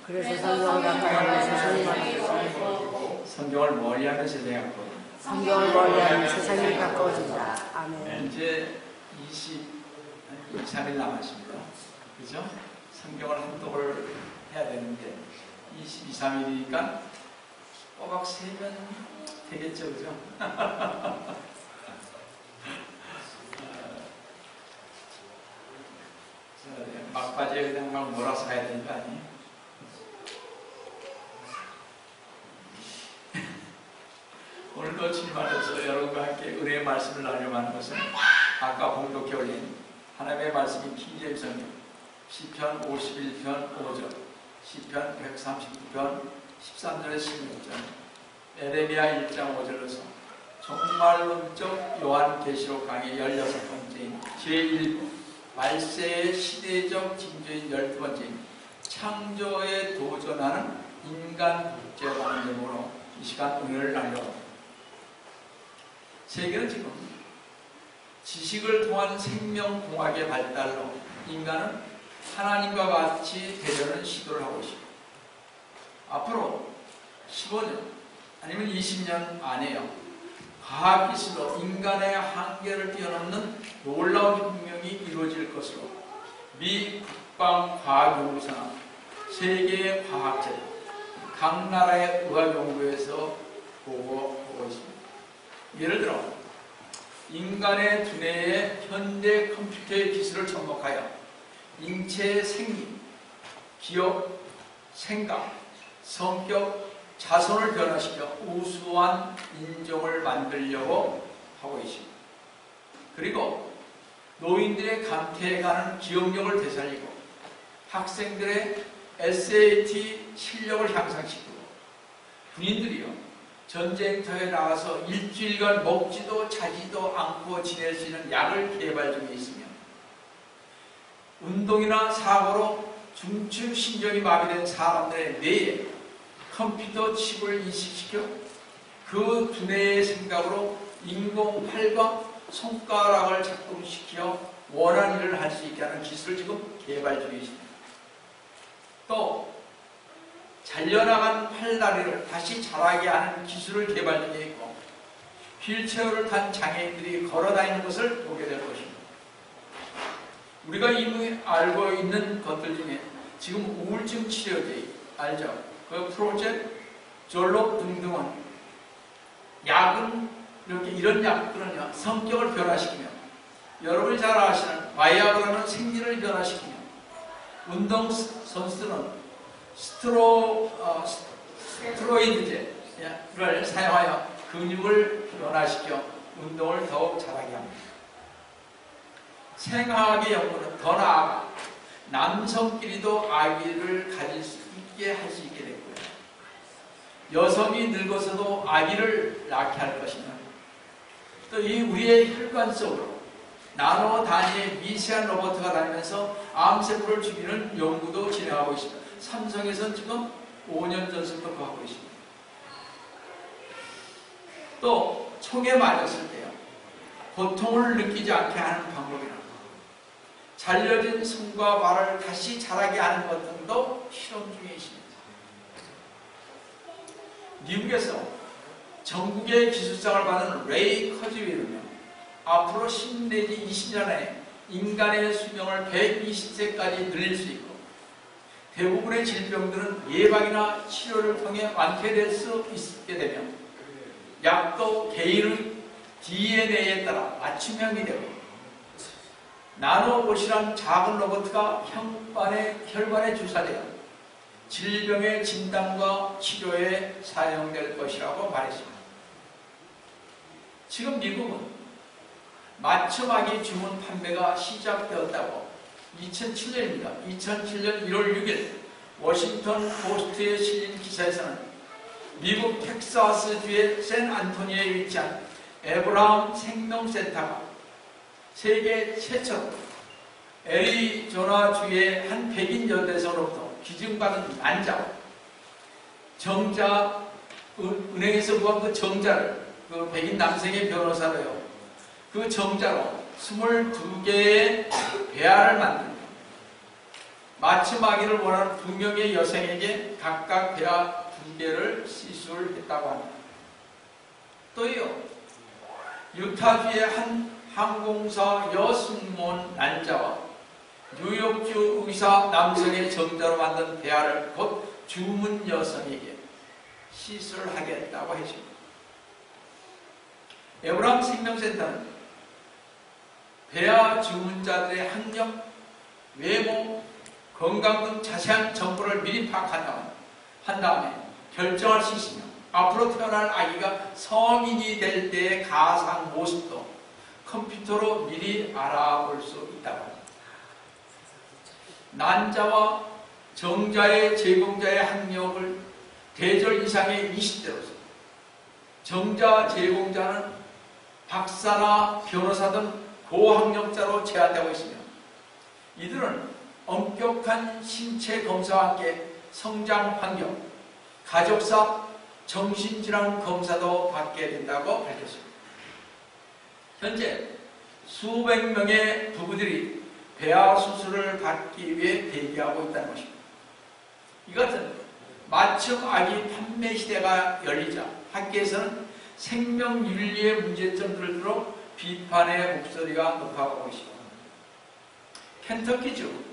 그래서 성경을 가까이하는 세상이 가까워진다. 성경을 멀리하는 세상이 가까워진다. 성경을 멀리하는 세상이 가까워진다. 아멘. 이제 23일 남았습니다. 그죠? 성경을 한독을 해야 되는데 22, 3일이니까 꼬박 세면 되겠죠, 그죠? 막바지에 그냥 막 몰아서 가야 되는 거 아니에요? 오늘도 주님 안에서 여러분과 함께 은혜의 말씀을 나누려고 하는 것은 아까 봉독해 올린 하나님의 말씀인 킹제임스 성경 시편 51편 5절, 시편 139편 13절에 16절, 에레미야 1장 5절로서 종말론적 요한계시록 강의 16번째인 제1부 말세의 시대적 징조인 12번째인 창조에 도전하는 인간 국제라는 제목으로 이 시간 은혜를 나누려고 합니다. 세계는 지금 지식을 통한 생명공학의 발달로 인간은 하나님과 같이 되려는 시도를 하고 있습니다. 앞으로 15년 아니면 20년 안에요, 과학기술로 인간의 한계를 뛰어넘는 놀라운 혁명이 이루어질 것으로 미 국방과학연구소나 세계의 과학자들, 각 나라의 의학연구에서 보고 있습니다. 예를 들어 인간의 두뇌의 현대 컴퓨터의 기술을 접목하여 인체의 생리, 기억, 생각, 성격, 자손을 변화시켜 우수한 인종을 만들려고 하고 있습니다. 그리고 노인들의 감퇴해가는 기억력을 되살리고 학생들의 SAT 실력을 향상시키고 군인들이요 전쟁터에 나가서 일주일간 먹지도 자지도 않고 지낼 수 있는 약을 개발 중에 있으며 운동이나 사고로 중추 신경이 마비된 사람들의 뇌에 컴퓨터 칩을 인식시켜 그 두뇌의 생각으로 인공 팔과 손가락을 작동시켜 원하는 일을 할 수 있게 하는 기술을 지금 개발 중에 있습니다. 또 잘려나간 팔다리를 다시 자라게 하는 기술을 개발 중에 있고 휠체어를 탄 장애인들이 걸어다니는 것을 보게 될 것입니다. 우리가 이미 알고 있는 것들 중에 지금 우울증 치료제 알죠? 그 프로젝트 졸록 등등은 약은 이런 약들은요 성격을 변화시키며 여러분이 잘 아시는 바이아그라는 생리를 변화시키며 운동선수들은 스테로이드제를 사용하여 근육을 변화시켜 운동을 더욱 잘하게 합니다. 생화학의 연구는 더 나아가 남성끼리도 아기를 가질 수 있게 할 수 있게 됐고요. 여성이 늙어서도 아기를 낳게 할 것입니다. 또 이 우리의 혈관 속으로 나노 단위의 미세한 로봇가 다니면서 암세포를 죽이는 연구도 진행하고 있습니다. 삼성에서는 지금 5년 전부터 그거 하고 있습니다. 또 총에 맞았을 때요 고통을 느끼지 않게 하는 방법이나 잘려진 손과 발을 다시 자라게 하는 것 등도 실험 중에 있습니다. 미국에서 전국의 기술상을 받은 레이 커즈웰은요 앞으로 10 내지 20년 안에 인간의 수명을 120세까지 늘릴 수 있고 대부분의 질병들은 예방이나 치료를 통해 완쾌될 수 있게 되며 약도 개인의 DNA에 따라 맞춤형이 되고 나노봇이란 작은 로봇가 혈관에 주사되어 질병의 진단과 치료에 사용될 것이라고 말했습니다. 지금 미국은 맞춤아기 주문 판매가 시작되었다고 2007년입니다. 2007년 1월 6일 워싱턴 포스트에 실린 기사에서는 미국 텍사스주의 샌안토니오에 위치한 에브라함 생명센터가 세계 최초로 애리조나주의 한 백인 연대서로부터 기증받은 난자, 정자, 은행에서 구한 그 정자를 그 백인 남성의 변호사로요. 그 정자로 22개의 배아를 만듭니다. 맞춤하기를 원하는 2명의 여성에게 각각 배아 2개를 시술했다고 합니다. 또요, 유타주의 한 항공사 여승무원 난자와 뉴욕주 의사 남성의 정자로 만든 배아를 곧 주문 여성에게 시술하겠다고 했습니다. 에브라임 생명센터는 배아 주문자들의 학력, 외모, 건강 등 자세한 정보를 미리 파악한 다음에 결정할 수 있으며 앞으로 태어날 아기가 성인이 될 때의 가상 모습도 컴퓨터로 미리 알아볼 수 있다고 합니다. 난자와 정자의 제공자의 학력을 대졸 이상의 20대로서 정자 제공자는 박사나 변호사 등 고학력자로 제한되고 있으며 이들은 엄격한 신체 검사와 함께 성장 환경, 가족사, 정신질환 검사도 받게 된다고 밝혔습니다. 현재 수백 명의 부부들이 배아 수술을 받기 위해 대기하고 있다는 것입니다. 이 같은 맞춤 아기 판매 시대가 열리자 학계에서는 생명윤리의 문제점들을 들어 비판의 목소리가 높아가고 있습니다. 켄터키주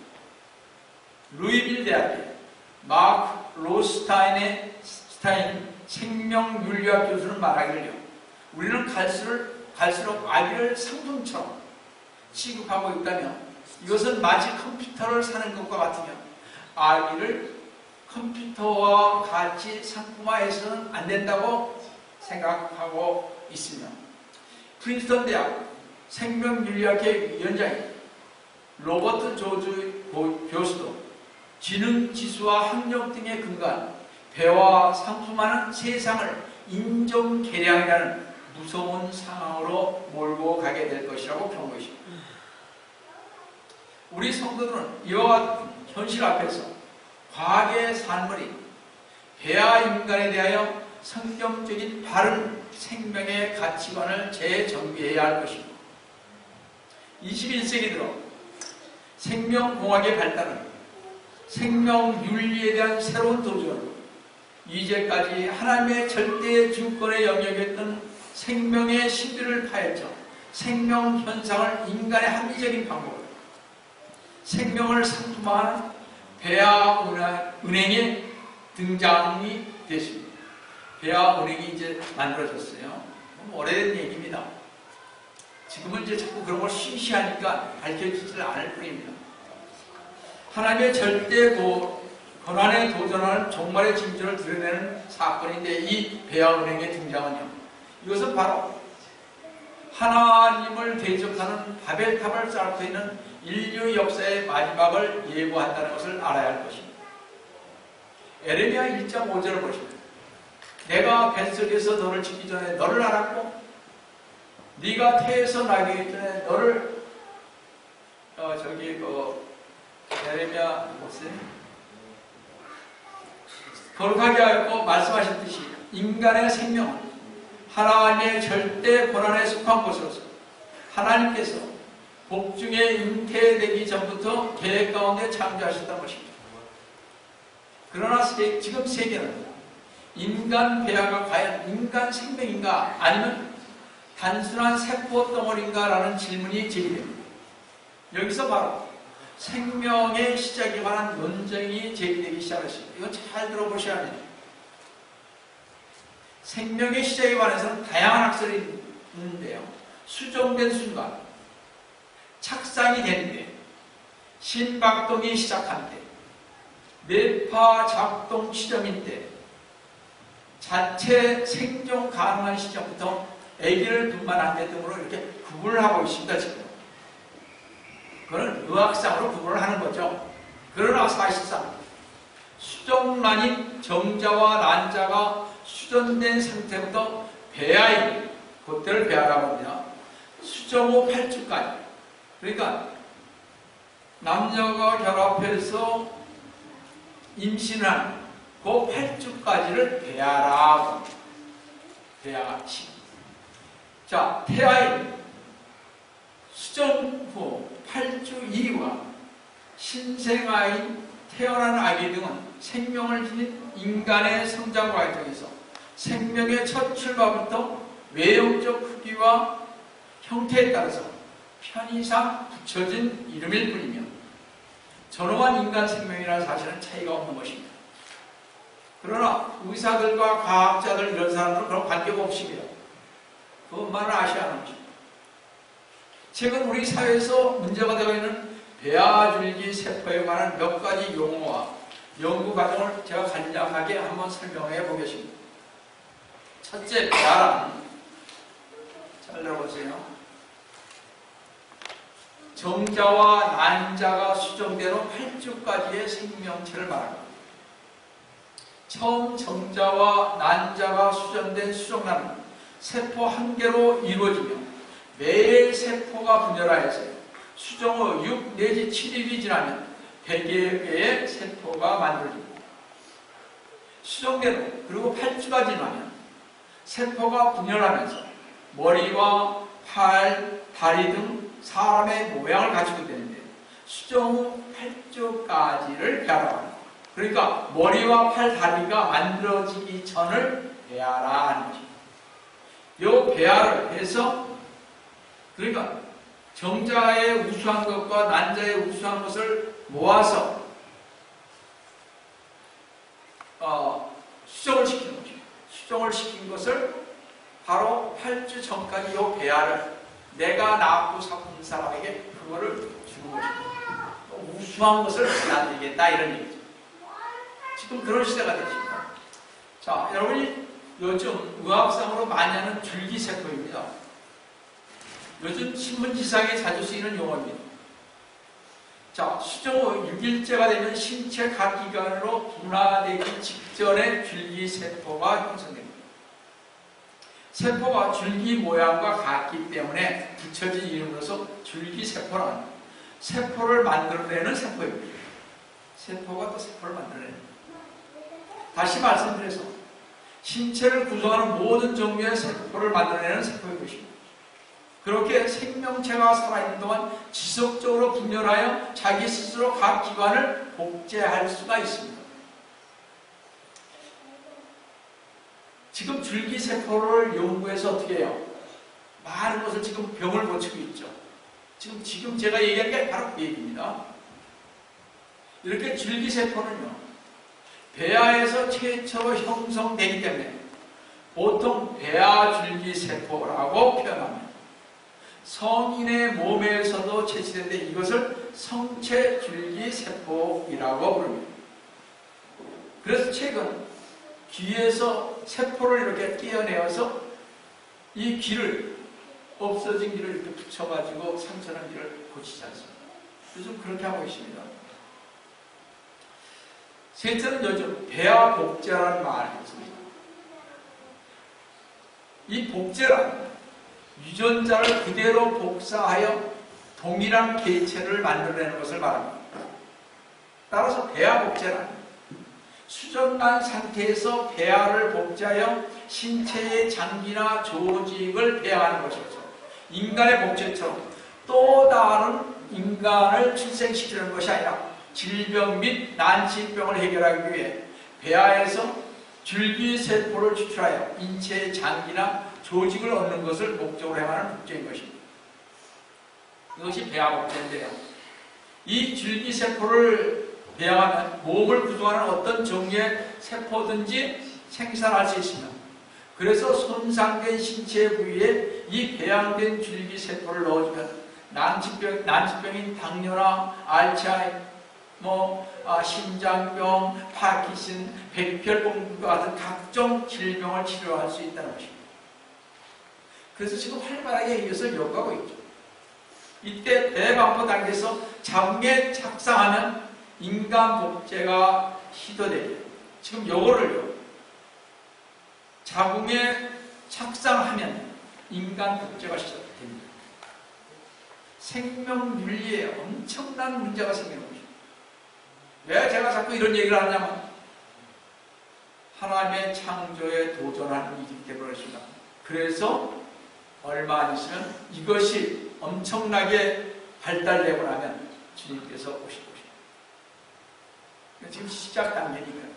루이빌 대학의 마크 로스타인 생명윤리학 교수는 말하기를요, 우리는 갈수록 아기를 상품처럼 취급하고 있다며 이것은 마치 컴퓨터를 사는 것과 같으며 아기를 컴퓨터와 같이 상품화해서는 안 된다고 생각하고 있으며 프린스턴 대학 생명윤리학회 위원장인 로버트 조지 교수도 지능, 지수와 학력 등에 근거한 배와 상품화는 세상을 인종개량이라는 무서운 상황으로 몰고 가게 될 것이라고 경고했습니다. 우리 성도들은 이와 같은 현실 앞에서 과학의 산물인 배아 인간에 대하여 성경적인 바른 생명의 가치관을 재정비해야 할 것입니다. 21세기 들어 생명공학의 발달은 생명윤리에 대한 새로운 도전으로 이제까지 하나님의 절대 주권의 영역이었던 생명의 신비를 파헤쳐 생명 현상을 인간의 합리적인 방법으로 생명을 상품화하는 배아 은행의 등장이 됐습니다. 배아 은행이 이제 만들어졌어요. 오래된 얘기입니다. 지금은 이제 자꾸 그런 걸 쉬쉬하니까 밝혀지지 않을 뿐입니다. 하나님의 절대 권한에 도전하는 종말의 징조를 드러내는 사건인데 이 배아 은행의 등장은요, 이것은 바로 하나님을 대적하는 바벨탑을 쌓고 있는 인류 역사의 마지막을 예고한다는 것을 알아야 할 것입니다. 에레미야 1장 5절을 보십니다. 내가 뱃속에서 너를 짓기 전에 너를 알았고 네가 태에서 나기 전에 너를 에레미야 목사님 거룩하게 하였고 말씀하셨듯이 인간의 생명은 하나님의 절대 권한에 속한 것으로서 하나님께서 복중에 잉태되기 전부터 계획 가운데 창조하셨다는 것입니다. 그러나 지금 세계는 인간 배아가 과연 인간 생명인가 아니면 단순한 세포 덩어리인가 라는 질문이 제기됩니다. 여기서 바로 생명의 시작에 관한 논쟁이 제기되기 시작했습니다. 이거 잘 들어보셔야 합니다. 생명의 시작에 관해서는 다양한 학설이 있는데요. 수정된 순간, 착상이 되는데, 심박동이 시작한 때, 뇌파 작동 시점인 때, 자체 생존 가능한 시점부터 아기를 분만한 데 등으로 이렇게 구분을 하고 있습니다. 지금 그거는 의학상으로 구분을 하는 거죠. 그러나 사실상 수정란인 정자와 난자가 수정된 상태부터 배아이, 그때를 배아라고 합니다. 수정 후 8주까지, 그러니까 남녀가 결합해서 임신한 그 8주까지를 배아라고 합니다. 배아시. 자, 태아인 수정 후 8주 이후와 신생아인 태어난 아기 등은 생명을 지닌 인간의 성장 과정에서 생명의 첫 출발부터 외형적 크기와 형태에 따라서 편의상 붙여진 이름일 뿐이며 전후한 인간 생명이라는 사실은 차이가 없는 것입니다. 그러나 의사들과 과학자들 이런 사람들은 그런 관계가 없습니다. 그것만을 아셔야 하는 것입니다. 최근 우리 사회에서 문제가 되고 있는 배아줄기 세포에 관한 몇 가지 용어와 연구 과정을 제가 간략하게 한번 설명해 보겠습니다. 첫째, 배아란, 잘 들어보세요. 정자와 난자가 수정되는 8주까지의 생명체를 말합니다. 처음 정자와 난자가 수정된 수정란은 세포 한 개로 이루어지며 매일 세포가 분열하여서 수정 후 6 내지 7일이 지나면 100여 개의 세포가 만들어집니다. 수정된 후 그리고 8주가 지나면 세포가 분열하면서 머리와 팔, 다리 등 사람의 모양을 가지고 되는데 수정 후 8주까지를 배아라고 합니다. 그러니까 머리와 팔, 다리가 만들어지기 전을 배아라 하는 것입니다. 이 배아를 해서 그러니까 정자의 우수한 것과 난자의 우수한 것을 모아서 수정을 시키는 것입니다. 수정을 시킨 것을 바로 8주 전까지 이 배아를 내가 낳고 사는 사람에게 그거를 주는 것입니다. 우수한 것을 낳아드리겠다 이런 얘기죠. 지금 그런 시대가 됐습니다. 자, 여러분이 요즘 의학상으로 많이 하는 줄기세포입니다. 요즘 신문지상에 자주 쓰이는 용어입니다. 자, 수정 후 6일째가 되면 신체 각 기관으로 분화되기 직전에 줄기세포가 형성됩니다. 세포가 줄기 모양과 같기 때문에 붙여진 이름으로서 줄기세포란 세포를 만들어내는 세포입니다. 세포가 또 세포를 만들어냅니다. 다시 말씀드려서 신체를 구성하는 모든 종류의 세포를 만들어내는 세포인 것입니다. 그렇게 생명체가 살아있는 동안 지속적으로 분열하여 자기 스스로 각 기관을 복제할 수가 있습니다. 지금 줄기세포를 연구해서 어떻게 해요? 많은 것을 지금 병을 고치고 있죠. 지금 제가 얘기한 게 바로 그 얘기입니다. 이렇게 줄기세포는요, 배아에서 최초로 형성되기 때문에 보통 배아줄기세포라고 표현합니다. 성인의 몸에서도 채취되는데 이것을 성체줄기세포이라고 부릅니다. 그래서 최근 귀에서 세포를 이렇게 떼어내어서 이 귀를 없어진 귀를 이렇게 붙여가지고 상처난 귀를 고치지 않습니다. 요즘 그렇게 하고 있습니다. 셋째는 요즘 배아 복제라는 말이 있습니다. 이 복제란 유전자를 그대로 복사하여 동일한 개체를 만들어내는 것을 말합니다. 따라서 배아 복제란 수정난 상태에서 배아를 복제하여 신체의 장기나 조직을 배양하는 것이죠. 인간의 복제처럼 또 다른 인간을 출생시키는 것이 아니라 질병 및 난치병을 해결하기 위해 배아에서 줄기세포를 추출하여 인체의 장기나 조직을 얻는 것을 목적으로 행하는 복제인 것입니다. 이것이 배아 복제인데요. 이 줄기세포를 배양하면 몸을 구성하는 어떤 종류의 세포든지 생산할 수 있습니다. 그래서 손상된 신체 부위에 이 배양된 줄기세포를 넣어주면 난치병인 당뇨나 알츠하이머, 심장병, 파킨슨, 백혈병과 같은 각종 질병을 치료할 수 있다는 것입니다. 그래서 지금 활발하게 이것을 연구하고 있죠. 이때 대반포 단계에서 자궁에 착상하면 인간 복제가 시도되죠. 지금 요거를요, 자궁에 착상하면 인간 복제가 시작됩니다. 생명윤리에 엄청난 문제가 생기는 것입니다. 왜 제가 자꾸 이런 얘기를 하냐면 하나님의 창조에 도전하는 일이기 때문에 그렇습니다. 그래서 얼마 안 있으면 이것이 엄청나게 발달되고 나면 주님께서 오실 것입니다. 지금 시작 단계니까요.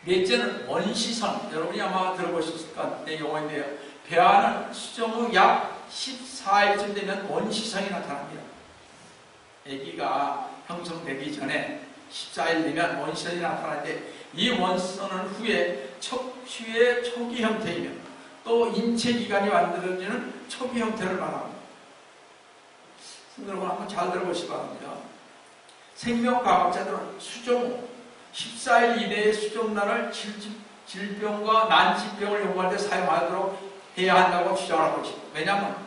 넷째는 원시선. 여러분이 아마 들어보셨을 것 같은 용어인데요. 배아는 수정 후 약 14일쯤 되면 원시선이 나타납니다. 아기가 형성되기 전에 14일 되면 원시선이 나타나는데, 이 원시선은 후에 척추의 초기 형태이며 또 인체기관이 만들어지는 초기 형태를 말합니다. 여러분 한번 잘 들어보시기 바랍니다. 생명과학자들은 수정 후 14일 이내의 수정란을 질병과 난치병을 연구할 때 사용하도록 해야 한다고 주장하고 있습니다. 왜냐하면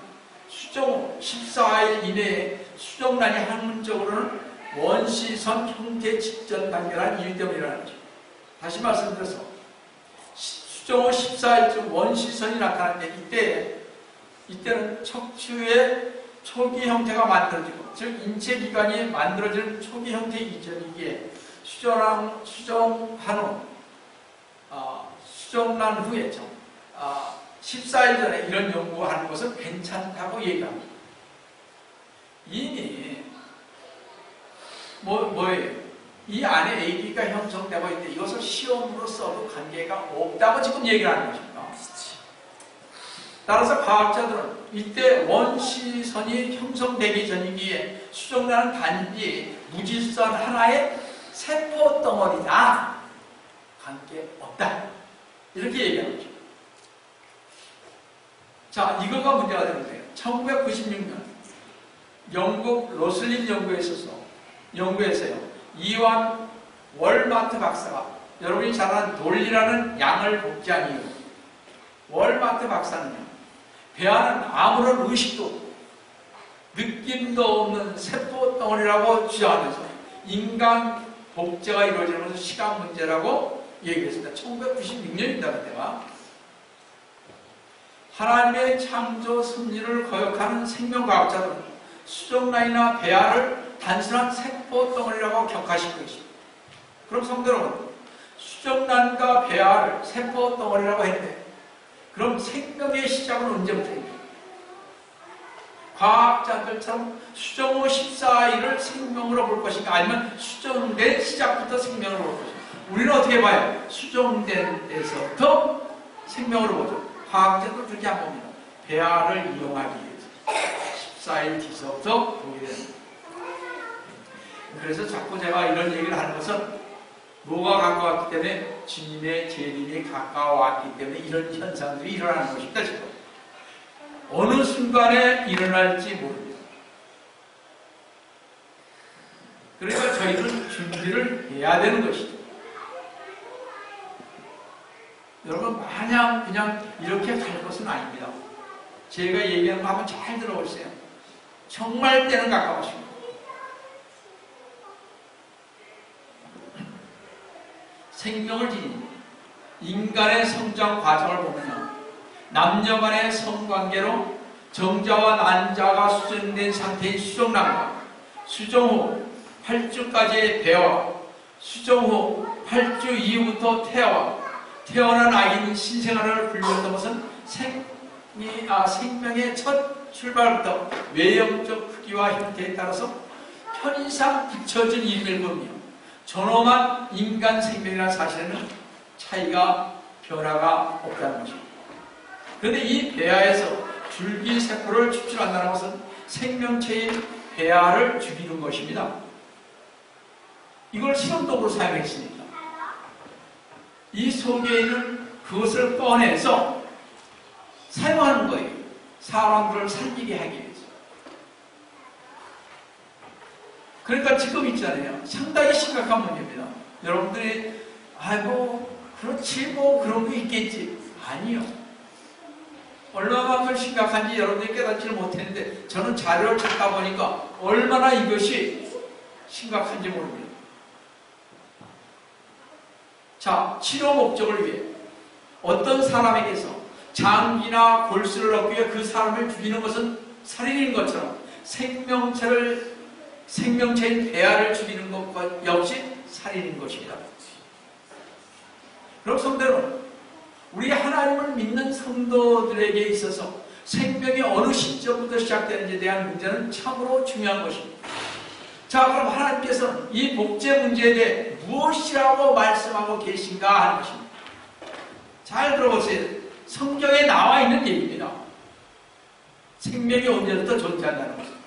수정 후 14일 이내에 수정란이 학문적으로는 원시선 형태 직전 단계라는 이유 때문이라는 거죠. 다시 말씀드려서 수정 후 14일쯤 원시선이 나타나는데, 이때는 척추의 초기 형태가 만들어지고, 즉 인체기관이 만들어지는 초기 형태 이전이기에 수정한 후, 수정난 후에 14일 전에 이런 연구하는 것은 괜찮다고 얘기합니다. 이미 뭐예요? 이 안에 아기가 형성되고 있는데 이것을 시험으로 써도 관계가 없다고 지금 얘기를 하는 것입니다. 따라서 과학자들은 이때 원시선이 형성되기 전이기에 수정란은 단지 무질서한 하나의 세포 덩어리다, 관계없다, 이렇게 얘기하는 거죠. 자, 이거가 문제가 되는데요. 1996년 영국 로슬린 연구에서요, 이완 월마트 박사가, 여러분이 잘 아는 돌리라는 양을 복제한 이유, 월마트 박사는요, 배아는 아무런 의식도 느낌도 없는 세포 덩어리라고 주장하면서 인간 복제가 이루어지는 것은 시간 문제라고 얘기했습니다. 1996년입니다. 그때가. 하나님의 창조 섭리를 거역하는 생명과학자들은 수정란이나 배아를 단순한 세포 덩어리라고 격하시고 있습니다. 그럼 성도 여러분, 수정란과 배아를 세포 덩어리라고 했는데, 그럼 생명의 시작은 언제부터입니까? 과학자들처럼 수정 후 14일을 생명으로 볼 것인가, 아니면 수정된 시작부터 생명으로 볼 것인가? 우리는 어떻게 봐요? 수정된 데서부터 생명으로 보죠. 과학자도 그렇게 안 봅니다. 배아를 이용하기 위해서 14일 뒤서부터 보게 됩니다. 그래서 자꾸 제가 이런 얘기를 하는 것은, 뭐가 가까웠기 때문에? 주님의 재림이 가까워왔기 때문에 이런 현상들이 일어나는 것입니다. 지금 어느 순간에 일어날지 모릅니다. 그러니까 저희는 준비를 해야 되는 것이죠. 여러분, 마냥 그냥 이렇게 갈 것은 아닙니다. 제가 얘기하는 거 한번 잘 들어보세요. 정말 때는 가까우십니다. 생명을 지닌 인간의 성장 과정을 보면 남녀 간의 성관계로 정자와 난자가 수정된 상태인 수정란과 수정 후 8주까지의 배와 수정 후 8주 이후부터 태어난 아기는 신생아를 불리는 것은 생명의 첫 출발부터 외형적 크기와 형태에 따라서 편의상 붙여진 이름일 겁니다. 존엄한 인간 생명이라는 사실에는 차이가, 변화가 없다는 것입니다. 그런데 이 배아에서 줄기세포를 추출한다는 것은 생명체인 배아를 죽이는 것입니다. 이걸 실험도구로 사용했으니까 이 속에 있는 그것을 꺼내서 사용하는 거예요. 사람들을 살리게 하기 위해서. 그러니까 지금 있잖아요. 상당히 심각한 문제입니다. 여러분들이 아이고 그렇지 뭐 그런 거 있겠지. 아니요. 얼마만큼 심각한지 여러분들이 깨닫지를 못했는데, 저는 자료를 찾다 보니까 얼마나 이것이 심각한지 모릅니다. 자, 치료 목적을 위해 어떤 사람에게서 장기나 골수를 얻기 위해 그 사람을 죽이는 것은 살인인 것처럼 생명체인 배아를 죽이는 것 역시 살인인 것입니다. 그럼 성도는 우리 하나님을 믿는 성도들에게 있어서 생명이 어느 시점부터 시작되는지에 대한 문제는 참으로 중요한 것입니다. 자, 그럼 하나님께서는 이 복제 문제에 대해 무엇이라고 말씀하고 계신가 하는 것입니다. 잘 들어보세요. 성경에 나와 있는 얘기입니다. 생명이 언제부터 존재한다는 것입니다.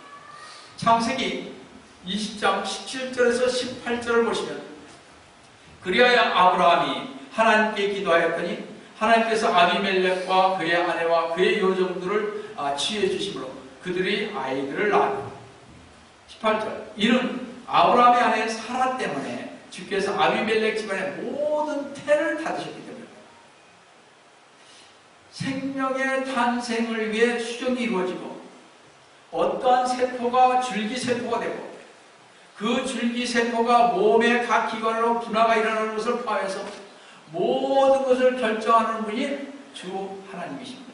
창세기 20장 17절에서 18절을 보시면 그리하여 아브라함이 하나님께 기도하였더니 하나님께서 아비멜렉과 그의 아내와 그의 요정들을 취해 주심으로 그들이 아이들을 낳았다. 18절 이는 아브라함의 아내 사라 때문에 주께서 아비멜렉 집안의 모든 태를 닫으셨기 때문입니다. 생명의 탄생을 위해 수정이 이루어지고 어떠한 세포가 줄기세포가 되고 그 줄기세포가 몸의 각 기관으로 분화가 일어나는 것을 포함해서 모든 것을 결정하는 분이 주 하나님이십니다.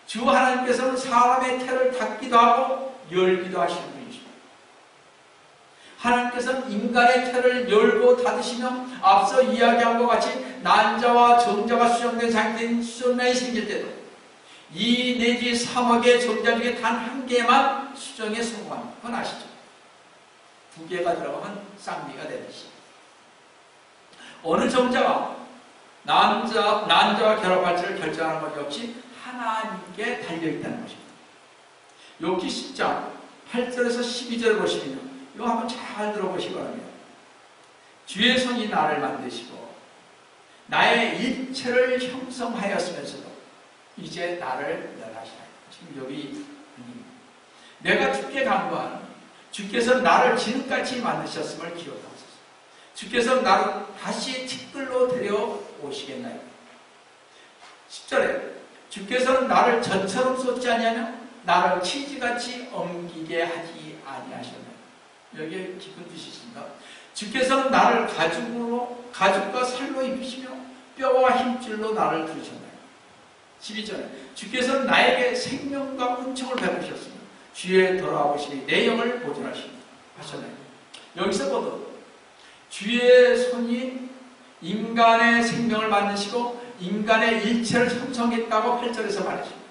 주 하나님께서는 사람의 태를 닫기도 하고 열기도 하시는 분이십니다. 하나님께서는 인간의 태를 열고 닫으시며 앞서 이야기한 것 같이 난자와 정자가 수정된 상태인 수정란이 생길 때도 2 내지 3억의 정자 중에 단 한 개만 수정에 성공합니다. 그건 아시죠? 2개가 들어가면 쌍미가 되듯이 어느 정자가 난자와 결합할지를 결정하는 것 역시 하나님께 달려있다는 것입니다. 욥기 10장 8절에서 12절을 보시면요. 이거 한번 잘 들어보시기 바랍니다. 주의 손이 나를 만드시고 나의 일체를 형성하였으면서도 이제 나를 멸하시라. 지금 욥이 내가 주께 간구하는 주께서 나를 진흙같이 만드셨음을 기억하소서. 주께서 나를 다시 티끌로 데려오시겠나요? 10절에 주께서는 나를 젖처럼 쏟지 아니하며 나를 치즈같이 엉기게 하지 아니하셨나요? 여기에 깊은 뜻이 있습니다. 주께서는 나를 가죽과 살로 입히시며 뼈와 힘줄로 나를 두르셨나요? 12절에 주께서는 나에게 생명과 은총을 베푸셨으며 주의 돌아오시니 내 영을 보존하셨나요? 여기서 보도 주의 손이 인간의 생명을 만드시고 인간의 일체를 형성했다고 8절에서 말했습니다.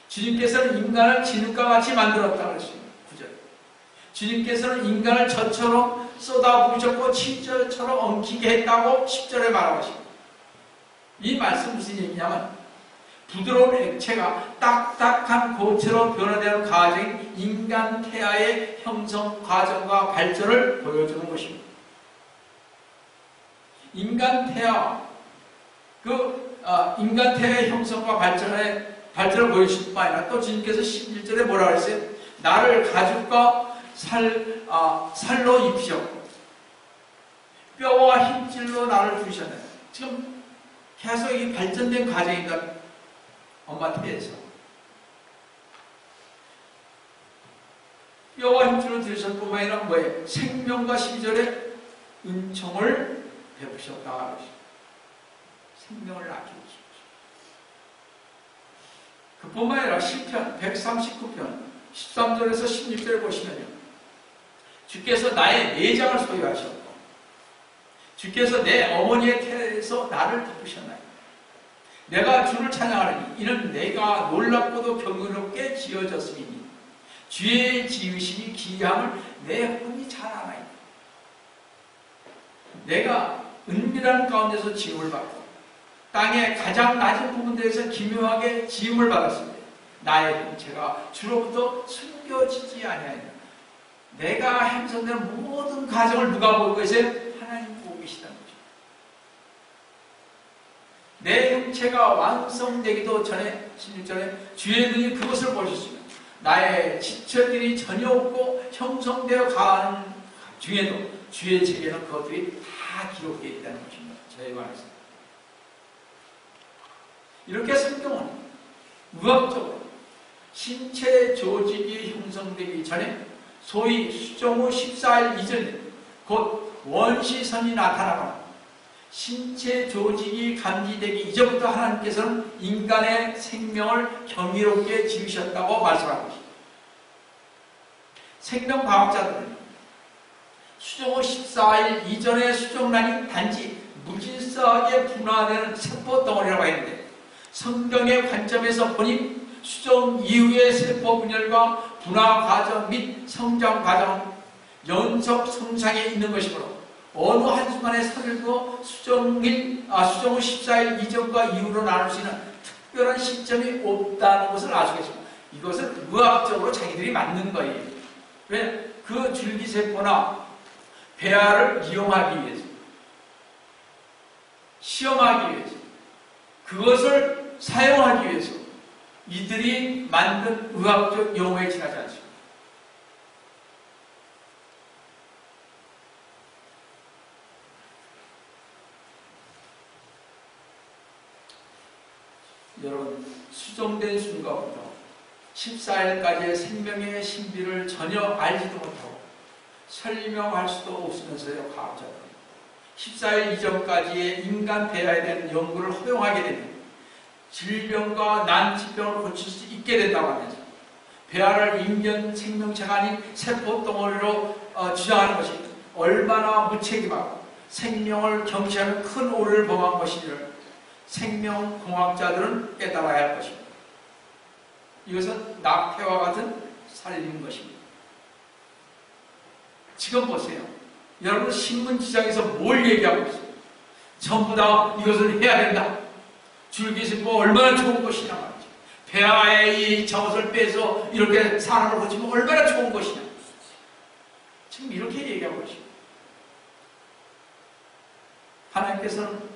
주님께서는 인간을 진흙과 같이 만들었다고 했습니다. 9절 주님께서는 인간을 젖처럼 쏟아부으셨고 치즈처럼 엉키게 했다고 10절에 말하고 있습니다. 이 말씀 무슨 얘기냐면 부드러운 액체가 딱딱한 고체로 변화되는 과정인 인간 태아의 형성 과정과 발전을 보여주는 것입니다. 인간 태아의 형성과 발전을 보여주실 뿐만 아니라 또 주님께서 11절에 뭐라고 했어요? 나를 가죽과 살로 입히셨고 뼈와 힘줄로 나를 두셨나요? 지금 계속 이 발전된 과정입니다. 엄마 태에서 뼈와 힘줄을 들으셨을 뿐만 아니라 뭐예요? 생명과 12절에 은총을 베푸셨다. 생명을 아끼시고 그뿐만 아니라 시편 139편 13절에서 16절을 보시면요. 주께서 나의 내장을 소유하셨고 주께서 내 어머니의 태에서 나를 덮으셨나요? 내가 주를 찬양하리니 이는 내가 놀랍고도 경이롭게 지어졌음이니 주의 지으심이 기이함을 내 혼이 잘 아나이다. 내가 은밀한 가운데서 지음을 받고 땅의 가장 낮은 부분들에서 기묘하게 지음을 받았습니다. 나의 형체가 주로부터 숨겨지지 아니하리라. 내가 형성되는 모든 과정을 누가 보고 계세요? 하나님 보고 계시다는 거죠. 내 형체가 완성되기도 전에 16절에 주의 눈이 그것을 보셨으며 나의 지체들이 전혀 없고 형성되어 가는 중에도 주의 책에는 그것들이 다 기록되어 있다는 것입니다. 저에 관해서 이렇게 성경은 의학적으로 신체 조직이 형성되기 전에 소위 수종 후 14일 이전에 곧 원시선이 나타나거나 신체 조직이 감지되기 이전부터 하나님께서는 인간의 생명을 경이롭게 지으셨다고 말씀하고 있습니다. 생명과학자들은 수종 후 14일 이전의 수종란이 단지 무질서하게 분화되는 세포덩어리라고 했는데 성경의 관점에서 보니 수종 이후의 세포 분열과 분화 과정 및 성장 과정 연속 성상에 있는 것이므로 어느 한순간에 설교 수정후 14일 이전과 이후로 나눌 수 있는 특별한 시점이 없다는 것을 아시겠습니까? 이것은 의학적으로 자기들이 맞는 거예요. 왜? 그 줄기세포나 배아를 이용하기 위해서, 시험하기 위해서, 그것을 사용하기 위해서 이들이 만든 의학적 용어에 지나지 않습니다. 여러분, 수정된 순간부터 14일까지의 생명의 신비를 전혀 알지도 못하고 설명할 수도 없으면서요, 과학자들은 14일 이전까지의 인간 배아에 대한 연구를 허용하게 되면 질병과 난치병을 고칠 수 있게 된다고 하면서 배아를 인간 생명체가 아닌 세포 덩어리로 주장하는 것이 얼마나 무책임하고 생명을 경시하는 큰 오류를 범한 것인지를 생명공학자들은 깨달아야 할 것입니다. 이것은 낙태와 같은 살인인 것입니다. 지금 보세요. 여러분 신문지장에서 뭘 얘기하고 있어요? 전부 다 이것을 해야 된다. 줄기세포 얼마나 좋은 것이냐 말이죠. 배아에 이 저것을 빼서 이렇게 사람을 고치면 얼마나 좋은 것이냐. 지금 이렇게 얘기하고 계십니다. 하나님께서는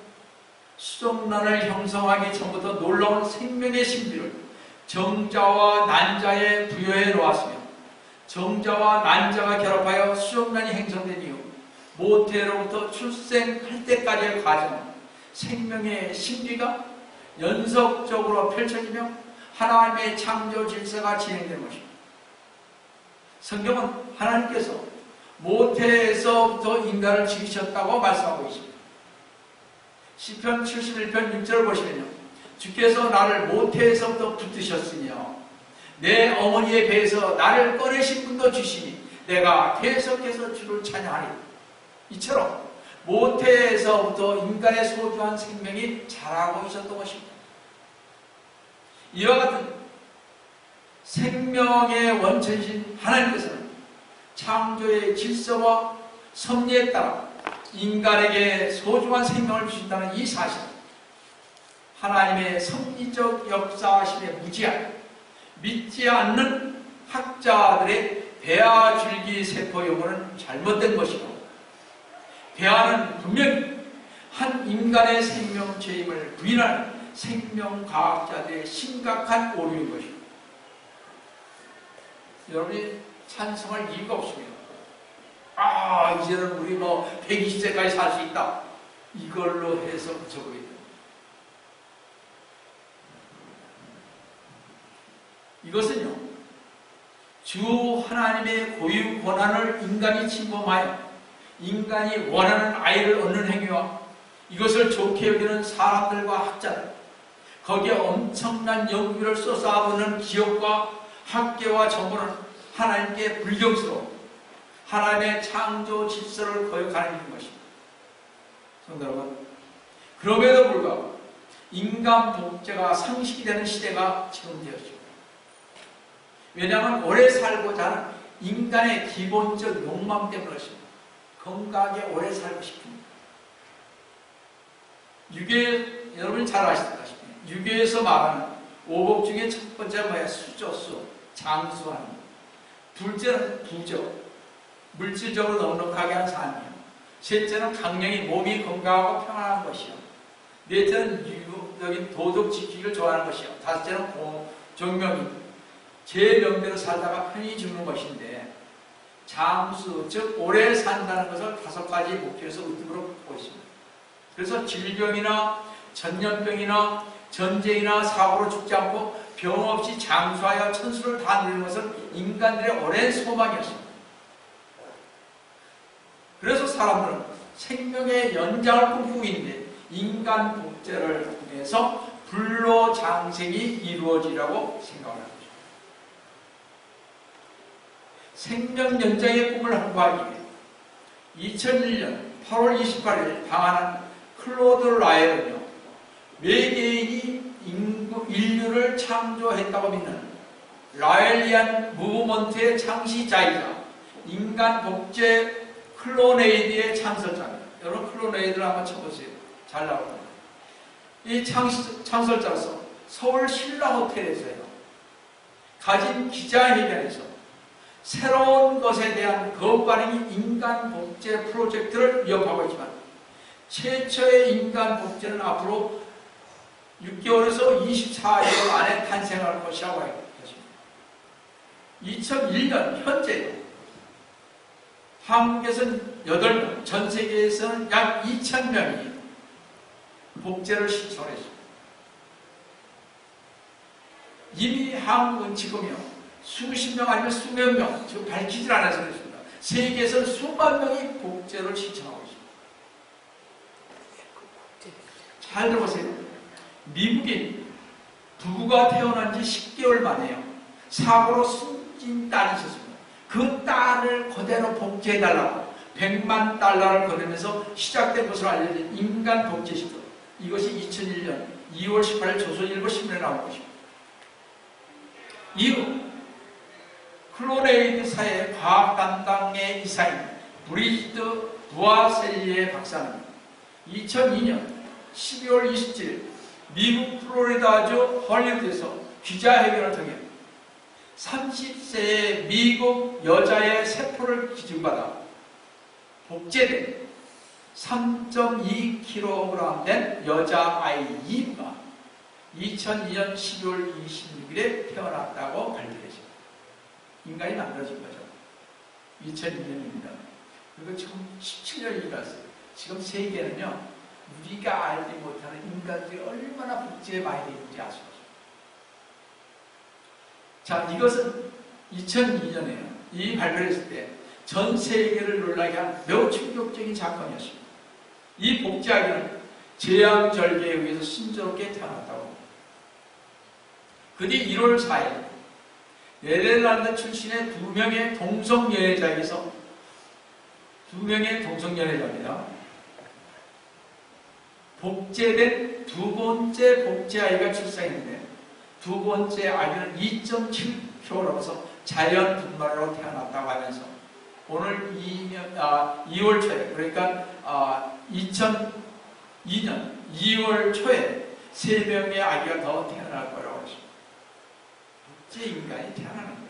수정란을 형성하기 전부터 놀라운 생명의 신비를 정자와 난자에 부여해 놓았으며 정자와 난자가 결합하여 수정란이 형성된 이후 모태로부터 출생할 때까지의 과정은 생명의 신비가 연속적으로 펼쳐지며 하나님의 창조 질서가 진행되는 것입니다. 성경은 하나님께서 모태에서부터 인간을 지으셨다고 말씀하고 있습니다. 시편 71편 6절을 보시면요, 주께서 나를 모태에서부터 붙드셨으며 내 어머니의 배에서 나를 꺼내신 분도 주시니 내가 계속해서 주를 찬양하리. 이처럼 모태에서부터 인간의 소중한 생명이 자라고 있었던 것입니다. 이와 같은 생명의 원천이신 하나님께서는 창조의 질서와 섭리에 따라 인간에게 소중한 생명을 주신다는 이 사실, 하나님의 섭리적 역사하심에 무지한 믿지 않는 학자들의 배아줄기 세포 용어는 잘못된 것이고, 배아는 분명히 한 인간의 생명체임을 부인하는 생명과학자들의 심각한 오류인 것입니다. 여러분이 찬성할 이유가 없습니다. 이제는 우리 120세까지 살 수 있다. 이걸로 해서 붙여버린다. 이것은요, 주 하나님의 고유 권한을 인간이 침범하여 인간이 원하는 아이를 얻는 행위와 이것을 좋게 여기는 사람들과 학자들, 거기에 엄청난 연구비를 쏟아부는 기업과 학계와 정부는 하나님께 불경스러워 하나님의 창조 질서를 거역하는 것입니다. 성도 여러분, 그럼에도 불구하고 인간 복제가 상식이 되는 시대가 지금 되었습니다. 왜냐하면 오래 살고자 하는 인간의 기본적 욕망 때문에 그렇습니다. 건강하게 오래 살고 싶습니다. 여러분이 잘 아시다시피 유교에서 말하는 오복 중에 첫 번째가 수조수, 장수하는 것. 둘째는 부조, 물질적으로 넉넉하게 한 삶이요. 셋째는 강령이 몸이 건강하고 평안한 것이요. 넷째는 유교적인 도덕 지키기를 좋아하는 것이요. 다섯째는 종명이 제 명대로 살다가 편히 죽는 것인데, 장수, 즉 오래 산다는 것을 5가지 목표에서 으뜸으로 보고 있습니다. 그래서 질병이나 전염병이나 전쟁이나 사고로 죽지 않고 병 없이 장수하여 천수를 다 누리는 것은 인간들의 오랜 소망이었습니다. 그래서 사람들은 생명의 연장을 꿈꾸고 있는데 인간 복제를 통해서 불로장생이 이루어지라고 생각을 합니다. 생명 연장의 꿈을 확보하기 위해 2001년 8월 28일 방한한 클로드 라엘은요, 외계인이 인류를 창조했다고 믿는 라엘리안 무브먼트의 창시자이자 인간 복제 클로네이드의 창설자입니다. 여러분 클로네이드를 한번 쳐보세요. 잘 나옵니다. 이 창설자로서 서울 신라호텔에서요. 가진 기자회견에서 새로운 것에 대한 거부반응이 인간 복제 프로젝트를 위협하고 있지만 최초의 인간 복제는 앞으로 6개월에서 24개월 안에 탄생할 것이라고 했습니다. 2001년 현재 한국에서는 8명, 전 세계에서는 약 2,000명이 복제를 신청했습니다. 이미 한국은 지금요 수십 명 아니면 수백 명, 지금 밝히질 않아서 그렇습니다. 세계에서는 수만 명이 복제를 신청하고 있습니다. 잘 들어보세요. 미국인 부부가 태어난 지 10개월 만에요. 사고로 숨진 딸이 있었습니다. 그 딸을 그대로 복제해달라고 100만 달러를 거두면서 시작된 것으로 알려진 인간 복제 시도. 이것이 2001년 2월 18일 조선일보 신문에 나온 것입니다. 이후 클로네이드사의 과학 담당의 이사인 브리지드 부아셀리의 박사는 2002년 12월 27일 미국 플로리다주 헐리우드에서 기자회견을 통해 30세의 미국 여자의 세포를 기증받아 복제된 3.2kg 된 여자아이 이브가 2002년 12월 26일에 태어났다고 발표했습니다. 인간이 만들어진 거죠. 2002년입니다. 그리고 지금 17년이 갔어요. 지금 세계는요, 우리가 알지 못하는 인간들이 얼마나 복제에 많이 되어 있는지 알 수 없어요. 자, 이것은 2002년에 이 발표를 했을 때 전 세계를 놀라게 한 매우 충격적인 사건이었습니다. 이 복제아기는 재앙절개에 의해서 순조롭게 태어났다고 합니다. 그 뒤 1월 4일 네덜란드 출신의 2명의 동성연애자에게서 2명의 동성연애자입니다. 복제된 두 번째 복제아이가 출생했는데 두 번째 아이는 2.7kg로서 자연 분만으로 태어났다고 하면서 오늘 2월 초에 그러니까 2002년 2월 초에 3명의 아기가 더 태어날 거라고 했습니다. 복제 인간이 태어나는 거예요.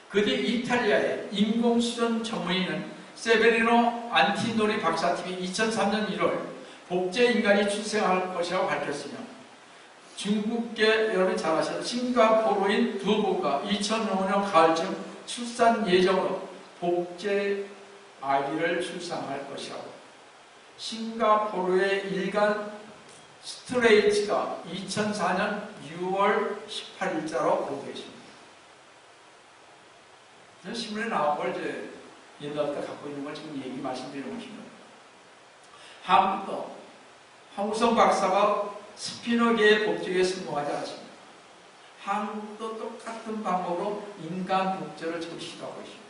그 뒤 이탈리아의 인공수전 전문의는 세베리노 안티노리 박사팀이 2003년 1월 복제 인간이 출생할 것이라고 밝혔으며 중국계 여러분이 잘 아시는 싱가포르인 두 부부가 2005년 가을쯤 출산 예정으로 복제 아기를 출산할 것이라고. 싱가포르의 일간 스트레이트가 2004년 6월 18일자로 보도했습니다. 신문에 나온 걸 이제 옛날부터 갖고 있는 걸 지금 얘기 말씀드리는 것입니다. 한국도 황우성 박사가 스피너계의 복제에 성공하지 않았습니다. 한국도 똑같은 방법으로 인간 복제를 지금 시도하고 있습니다.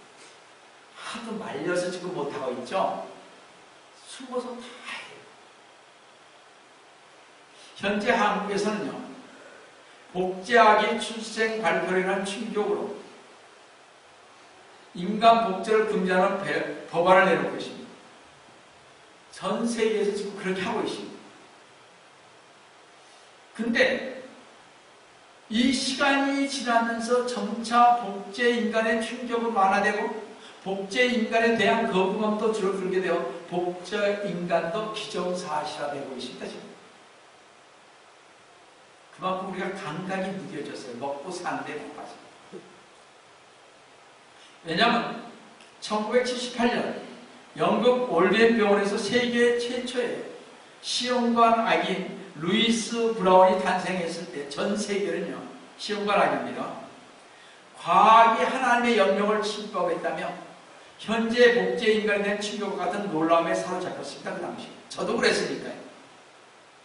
하도 말려서 지금 못하고 있죠. 숨어서 다 해요. 현재 한국에서는요, 복제아기 출생 발표를 한 충격으로 인간 복제를 금지하는 법안을 내놓고 있습니다. 전 세계에서 지금 그렇게 하고 있습니다. 근데 이 시간이 지나면서 점차 복제 인간의 충격은 완화되고 복제 인간에 대한 거부감도 줄어들게 되어 복제 인간도 기정사실화되고 있습니다. 지금. 그만큼 우리가 감각이 무뎌졌어요. 먹고 사는데 바빠서. 왜냐하면 1978년 영국 올덴 병원에서 세계 최초의 시험관 아기인 루이스 브라운이 탄생했을 때 전 세계는요, 시험관 아기입니다. 과학이 하나님의 영역을 침범했다며 현재 복제 인간에 대한 충격과 같은 놀라움에 사로잡혔습니다. 그 당시. 저도 그랬으니까요.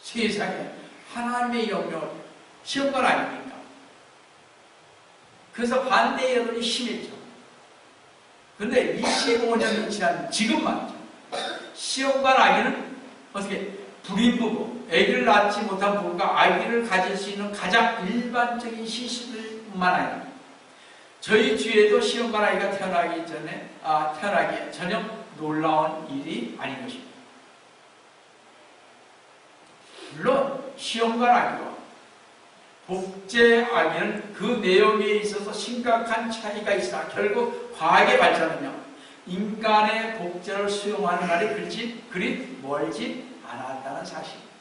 세상에 하나님의 영역을 시험관 아닙니까? 그래서 반대 여론이 심했죠. 그런데 25년이 지난 지금 말이죠. 시험관 아기는 어떻게 불임 부부, 아기를 낳지 못한 부부가 아기를 가질 수 있는 가장 일반적인 시술뿐만 아니라 저희 주위에도 시험관 아이가 태어나기에 전혀 놀라운 일이 아닌 것입니다. 물론 시험관 아기와 복제 아기는 그 내용에 있어서 심각한 차이가 있으나 결국 과학의 발전은요, 인간의 복제를 수용하는 날이 그리 멀지 않았다는 사실입니다.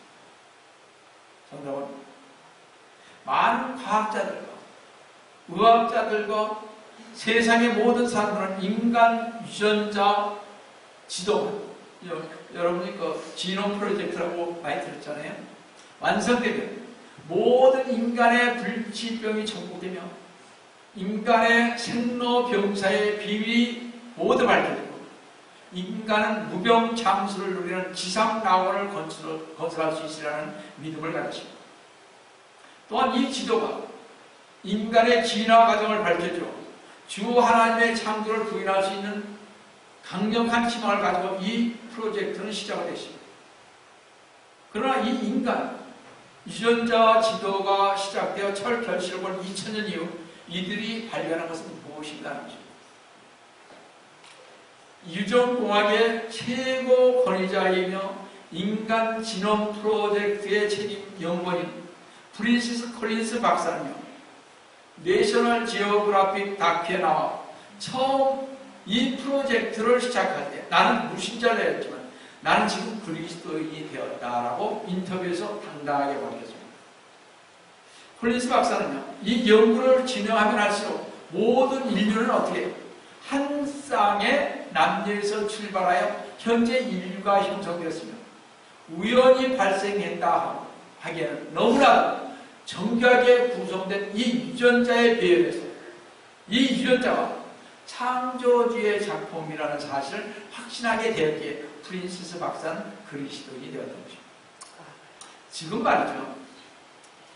성경은 많은 과학자들과 의학자들과 세상의 모든 사람들은 인간 유전자 지도가, 여러분이 그 지놈 프로젝트라고 많이 들었잖아요. 완성되면 모든 인간의 불치병이 정복되며 인간의 생로병사의 비밀이 모두 밝혀지고 인간은 무병장수를 누리는 지상낙원을 건설할 수 있으라는 믿음을 가졌습니다. 또한 이 지도가 인간의 진화 과정을 밝혀줘 주 하나님의 창조를 부인할 수 있는 강력한 희망을 가지고 이 프로젝트는 시작이 됐습니다. 그러나 이 인간 유전자 지도가 시작되어 철 결실을 본 2000년 이후 이들이 발견한 것은 무엇인가는 것입니다. 유전공학의 최고 권위자이며 인간 지놈 프로젝트의 책임 연구원인 프린시스 콜린스 박사는요, 내셔널 지오그래픽 다큐에 나와 처음 이 프로젝트를 시작할 때 나는 무신자를 했지만 나는 지금 그리스도인이 되었다라고 인터뷰에서 당당하게 밝혔습니다. 콜린스 박사는요, 이 연구를 진행하면 할수록 모든 인류는 어떻게 해요? 한 쌍의 남녀에서 출발하여 현재 인류가 형성되었으며 우연히 발생했다 하기에는 너무나 정교하게 구성된 이 유전자의 배열에서 이 유전자가 창조주의 작품이라는 사실을 확신하게 되었기에 프린시스 박사는 그리스도인이 되었던 것입니다. 지금 말이죠.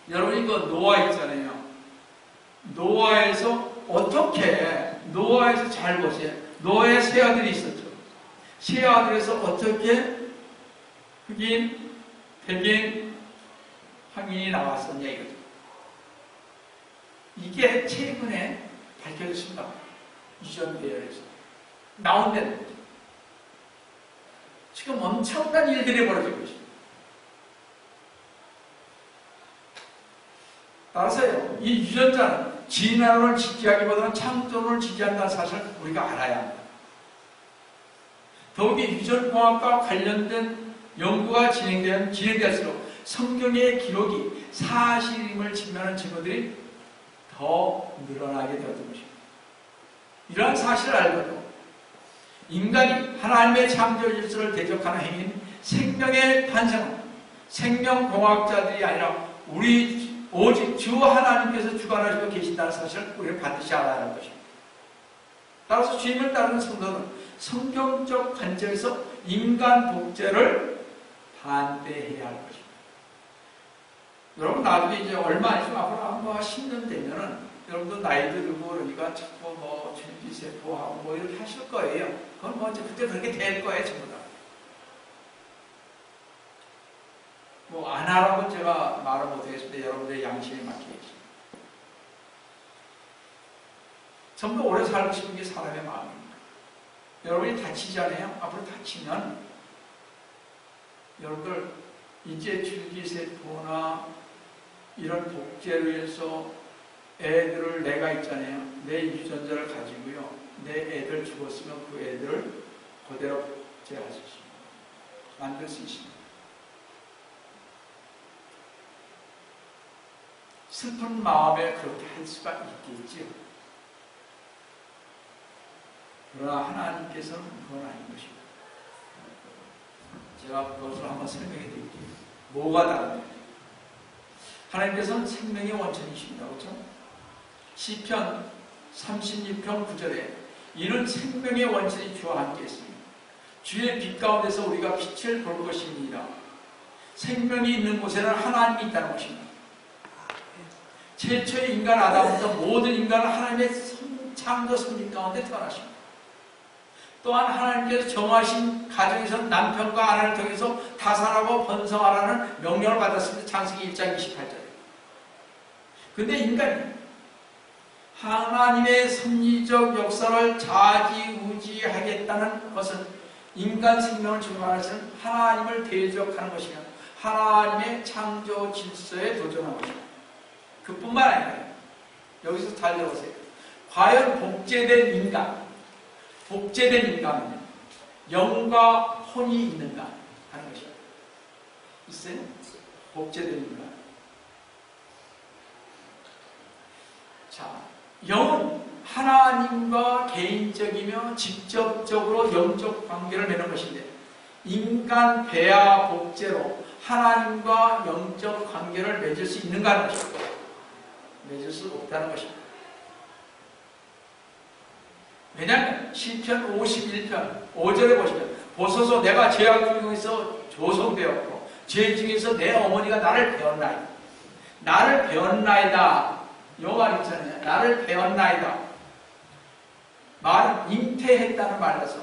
여러분이 그 노아 있잖아요. 노아에서 잘 보세요. 노아의 세 아들이 있었죠. 세 아들에서 어떻게 흑인, 백인, 황인이 나왔었냐 이거죠. 이게 최근에 밝혀졌습니다. 유전 배열에서 나온다는 거죠. 지금 엄청난 일들이 벌어지고 있습니다. 따라서요, 이 유전자는 진화론을 지지하기보다는 창조론을 지지한다는 사실을 우리가 알아야 합니다. 더욱이 유전공학과 관련된 연구가 진행될수록 성경의 기록이 사실임을 증명하는 증거들이 더 늘어나게 되었던 것입니다. 이러한 사실을 알고도 인간이 하나님의 창조 질서를 대적하는 행위는 생명의 탄생은 생명공학자들이 아니라 오직 주 하나님께서 주관하시고 계신다는 사실을 우리는 반드시 알아야 하는 것입니다. 따라서 주님을 따르는 성도는 성경적 관점에서 인간 복제를 반대해야 할 것입니다. 여러분 나중에 이제 얼마 안 있으면 앞으로 한 10년 되면은 여러분도 나이 들고 그러니까 자꾸 뭐 줄기세포하고 뭐 이렇게 하실 거예요. 그건 뭐 이제 그때 그렇게 될 거예요, 전부 다. 뭐 안 하라고 제가 말을 못하겠습니다. 여러분들의 양심에 맡기겠습니다. 전부 오래 살고 싶은 게 사람의 마음입니다. 여러분이 다치잖아요. 앞으로 다치면 여러분들 이제 줄기세포나 이런 복제로 해서 애들을 내가 있잖아요. 내 유전자를 가지고요. 내 애들 죽었으면 그 애들을 그대로 복제할 수 있습니다. 만들 수 있습니다. 슬픈 마음에 그렇게 할 수가 있겠지요. 그러나 하나님께서는 그건 아닌 것입니다. 제가 그것을 한번 설명해 드릴게요. 뭐가 다른가? 하나님께서는 생명의 원천이십니다. 그렇죠? 시편 36편 9절에 이는 생명의 원천이 주와 함께 있습니다. 주의 빛 가운데서 우리가 빛을 볼 것입니다. 생명이 있는 곳에는 하나님이 있다는 것입니다. 최초의 인간 아담부터 모든 인간은 하나님의 창조 성립 가운데 태어났습니다. 또한 하나님께서 정하신 가정에서 남편과 아내를 통해서 다산하고 번성하라는 명령을 받았습니다. 창세기 1장 28절에. 근데 인간이 하나님의 섭리적 역사를 좌지우지하겠다는 것은 인간 생명을 증명하는 것은 하나님을 대적하는 것이며 하나님의 창조 질서에 도전하는 것이다. 그뿐만 아니라 여기서 잘 들어보세요. 과연 복제된 인간은 영과 혼이 있는가 하는 것이다. 있어요? 복제된 인간. 자, 영은 하나님과 개인적이며 직접적으로 영적 관계를 맺는 것인데 인간 배아 복제로 하나님과 영적 관계를 맺을 수 있는가 하는 것입니다. 맺을 수 없다는 것입니다. 왜냐하면 시편 51편 5절에 보시면 보소서 내가 죄악 중에서 조성되었고 죄 중에서 내 어머니가 나를 배웠나이다. 나를 배웠나이다. 요 말 있잖아요. 나를 배웠나이다. 말은 잉태했다는 말이라서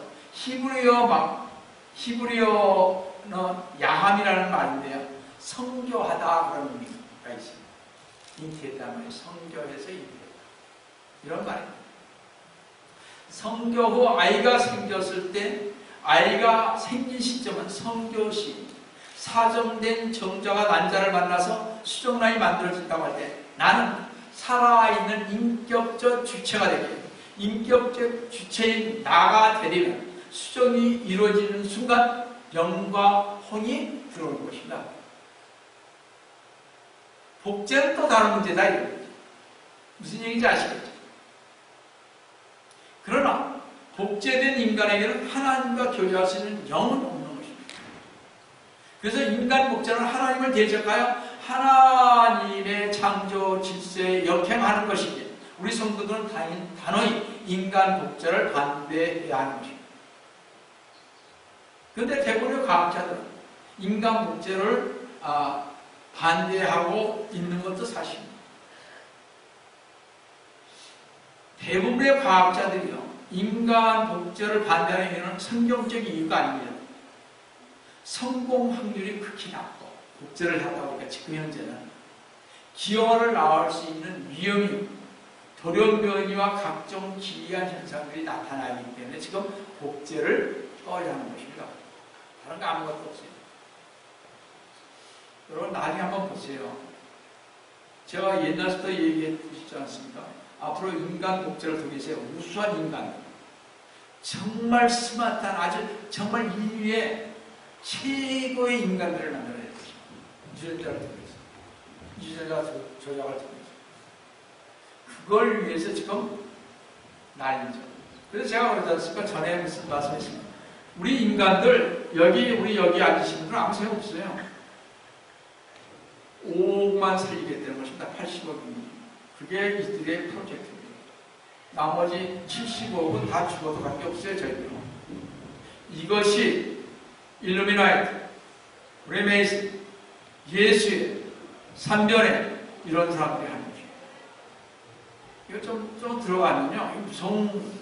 히브리어는 야함이라는 말인데요. 성교하다 그런 의미가 있습니다. 잉태했다는 말이 성교해서 잉태했다. 이런 말입니다. 성교 후 아이가 생겼을 때 아이가 생긴 시점은 성교시 사정된 정자가 난자를 만나서 수정란이 만들어진다고 할 때 나는 살아있는 인격적 주체가 되게 인격적 주체인 나가 되려면 수정이 이루어지는 순간 영과 혼이 들어오는 것입니다. 복제는 또 다른 문제다 이거죠. 무슨 얘기인지 아시겠죠? 그러나 복제된 인간에게는 하나님과 교제할 수 있는 영은 없는 것입니다. 그래서 인간 복제는 하나님을 대적하여 하나님의 창조 질서에 역행하는 것이지 우리 성도들은 단호히 인간 복제를 반대해야 하는 것입니다. 그런데 대부분의 과학자들은 인간 복제를 반대하고 있는 것도 사실입니다. 대부분의 과학자들이요 인간 복제를 반대하는 이유는 성경적인 이유가 아닙니다. 성공 확률이 극히 낮고 복제를 하다 보니까 지금 현재는 기원을 낳을 수 있는 위험이 돌연변이와 각종 기이한 현상들이 나타나기 때문에 지금 복제를 꺼려하는 것입니다. 다른 거 아무것도 없어요. 여러분 나중에 한번 보세요. 제가 옛날부터 얘기해 주시지 않습니까? 앞으로 인간 복제를 통해서 우수한 인간, 정말 스마트한 아주 정말 인류의 최고의 인간들을 만들어야 될 것입니다. 유전자를 통해서. 유전자 조작을 통해서. 그걸 위해서 지금 난리죠. 그래서 제가 그러지 않습니까? 전에 무슨 말씀했습니다. 우리 인간들, 우리 여기 앉으신 분들은 아무 생각 없어요. 5억만 살리겠다는 것입니다. 80억입니다. 그게 이들의 프로젝트입니다. 나머지 75억은 다 죽어도 관계 없어요, 저희들은. 이것이 일루미나이트, 브레메이스, 예수의 3변의 이런 사람들이 하는 거죠. 이거 좀 들어가면요, 무서운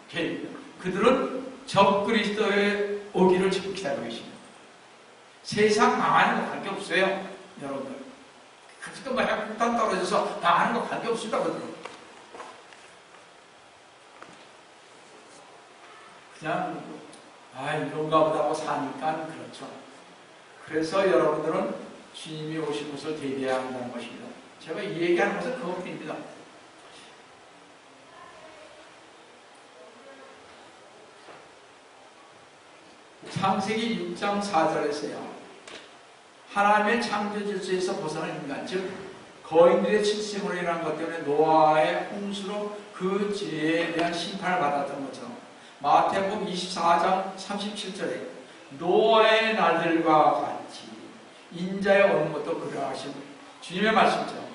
계획입니다. 그들은 적그리스도의 오기를 지금 기다리고 계십니다. 세상 망하는 거 관계 없어요, 여러분들. 그것도 막 폭탄 떨어져서 망하는 거 관계 없습니다, 그들은. 그냥 이런가 보다 하고 사니까 그렇죠. 그래서 여러분들은 주님이 오신 것을 대비해야 한다는 것입니다. 제가 이 얘기하는 것은 그것뿐입니다. 창세기 6장 4절에서요. 하나님의 창조 질서에서 벗어난 인간, 즉 거인들의 칠심으로 인한 것 때문에 노아의 홍수로 그 죄에 대한 심판을 받았던 것처럼 마태복음 24장 37절에 노아의 날들과 같이 인자의 오는 것도 그러하신 주님의 말씀이죠.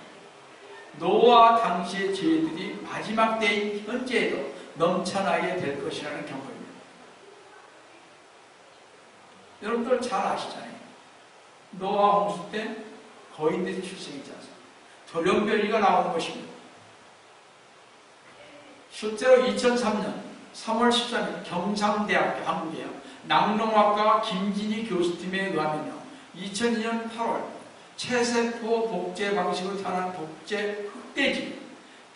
노아 당시의 죄들이 마지막 때인 현재에도 넘쳐나게 될 것이라는 경고입니다. 여러분들 잘 아시잖아요. 노아 홍수 때 거인들이 출생했지 않습니까? 돌연변이가 나오는 것입니다. 실제로 2003년 3월 13일 경상대학교 한국이에요. 낙농학과 김진희 교수팀에 의하면요. 2002년 8월 체세포 복제 방식으로 태어난 복제 흑돼지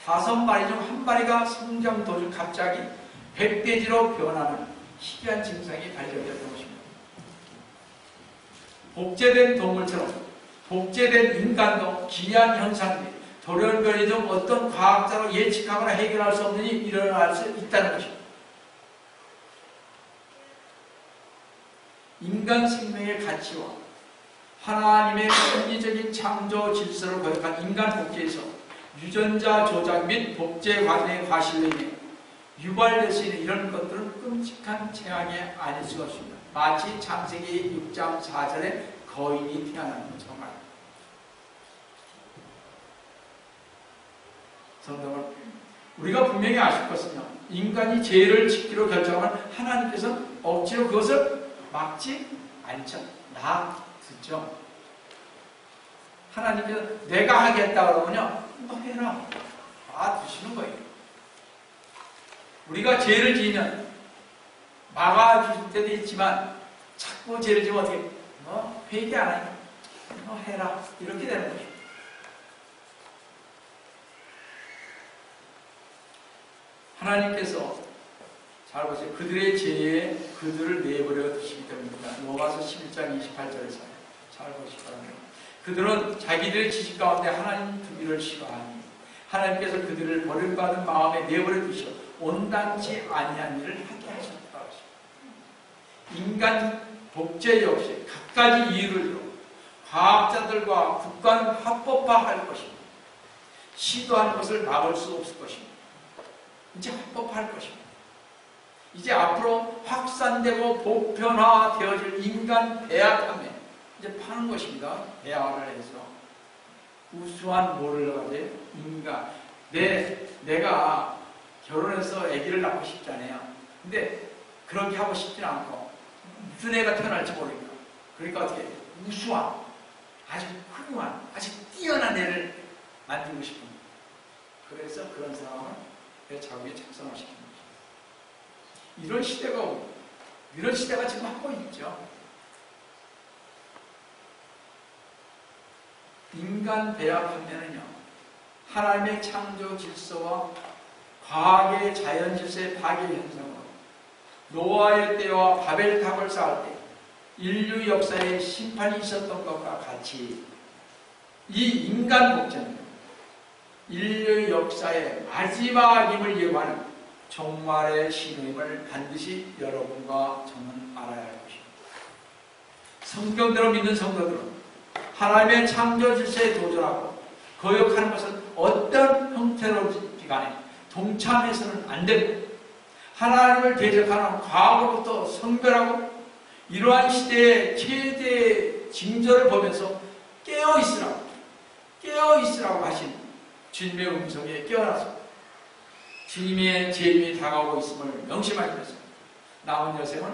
5마리 중 1마리가 성장 도중 갑자기 백돼지로 변하는 희귀한 증상이 발견됐던 것입니다. 복제된 동물처럼 복제된 인간도 기이한 현상들이 돌연변이 중 어떤 과학자로 예측하거나 해결할 수 없는 일이 일어날 수 있다는 것입니다. 인간 생명의 가치와 하나님의 합리적인 창조 질서를 거역한 인간 복제에서 유전자 조작 및 복제 과정의 과실로 인해 유발될 수 있는 이런 것들은 끔찍한 재앙이 아닐 수가 없습니다. 마치 창세기 6장 4절에 거인이 태어나는 것처럼 말입니다. 성도는 우리가 분명히 아실 것은요, 인간이 죄를 짓기로 결정하면 하나님께서는 억지로 그것을 막지 않죠. 놔두죠. 하나님께서 내가 하겠다 그러면요, 너 해라. 놔두시는 거예요. 우리가 죄를 지으면 막아줄 때도 있지만 자꾸 죄를 지으면 어떻게 너 회개 안 하냐? 너 해라. 이렇게 되는 거죠. 하나님께서 잘 보세요. 그들의 죄에 그들을 내버려 두시기 때문입니다. 로마서 11장 28절에서 잘 보시기 바랍니다. 그들은 자기들의 지식 가운데 하나님 두기를 싫어하니 하나님께서 그들을 버림받은 마음에 내버려 두시어 온당치 아니한 일을 하게 하셨다. 인간 복제 역시 갖가지 이유를 들어 과학자들과 국가는 합법화할 것입니다. 시도하는 것을 막을 수 없을 것입니다. 이제 합법화할 것입니다. 이제 앞으로 확산되고 보편화되어질 인간 배합함에 이제 파는 것입니다. 배합을 해서 우수한 뭐를 가지고 인간 내가 결혼해서 아기를 낳고 싶잖아요. 근데 그렇게 하고 싶진 않고 무슨 애가 태어날지 모르니까 그러니까 어떻게 우수한 아주 훌륭한 아주 뛰어난 애를 만들고 싶은 그래서 그런 사람을 내 자국에 작성을 시키는 거죠. 이런 시대가 지금 하고 있죠. 인간 배합하면은요, 하나님의 창조 질서와 과학의 자연 질서의 파괴 현상으로 노아의 때와 바벨탑을 쌓을 때 인류 역사에 심판이 있었던 것과 같이 이 인간 복제는 인류 역사의 마지막임을 예고하는 종말의 신호임을 반드시 여러분과 저는 알아야 할 것입니다. 성경대로 믿는 성도들은 하나님의 창조 질서에 도전하고 거역하는 것은 어떤 형태로든지 간에 동참해서는 안 됩니다. 하나님을 대적하는 과거부터 성별하고 이러한 시대의 최대의 징조를 보면서 깨어있으라고 하신 주님의 음성에 깨어나서 주님의 재림이 다가오고 있음을 명심하시면서 남은 여생을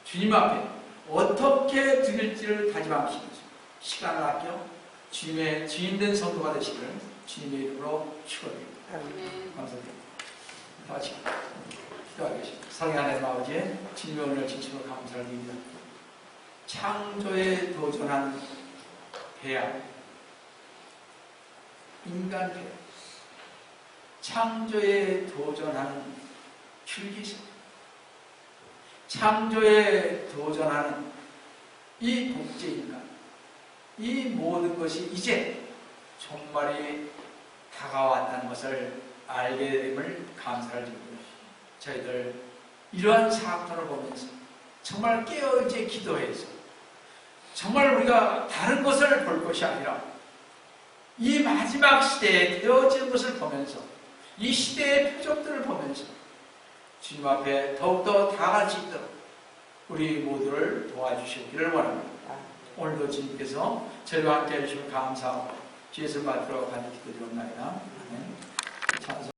주님 앞에 어떻게 드릴지를 다짐하시면서 시간을 아껴 주님의 주인된 성도가 되시기를 주님의 이름으로 축원드립니다. 감사드립니다. 다 같이 기도하겠습니다. 사랑하는 하나님 아버지, 주님의 오늘 진심으로 감사를 드립니다. 창조에 도전한 배합, 인간 배합, 창조에 도전하는 출기심, 창조에 도전하는 이 복제인간, 이 모든 것이 이제 종말이 다가왔다는 것을 알게 됨을 감사를 드립니다. 저희들 이러한 사건을 보면서 정말 깨어 이제 기도해서 정말 우리가 다른 것을 볼 것이 아니라 이 마지막 시대에 되어지는 것을 보면서 이 시대의 표적들을 보면서 주님 앞에 더욱더 다가갈 수 있도록 우리 모두를 도와주시기를 원합니다. 오늘도 주님께서 저희와 함께 해주시면 감사하고 주의 말씀을 받들어 간절히 기도드리옵나이다. 아멘. 찬송.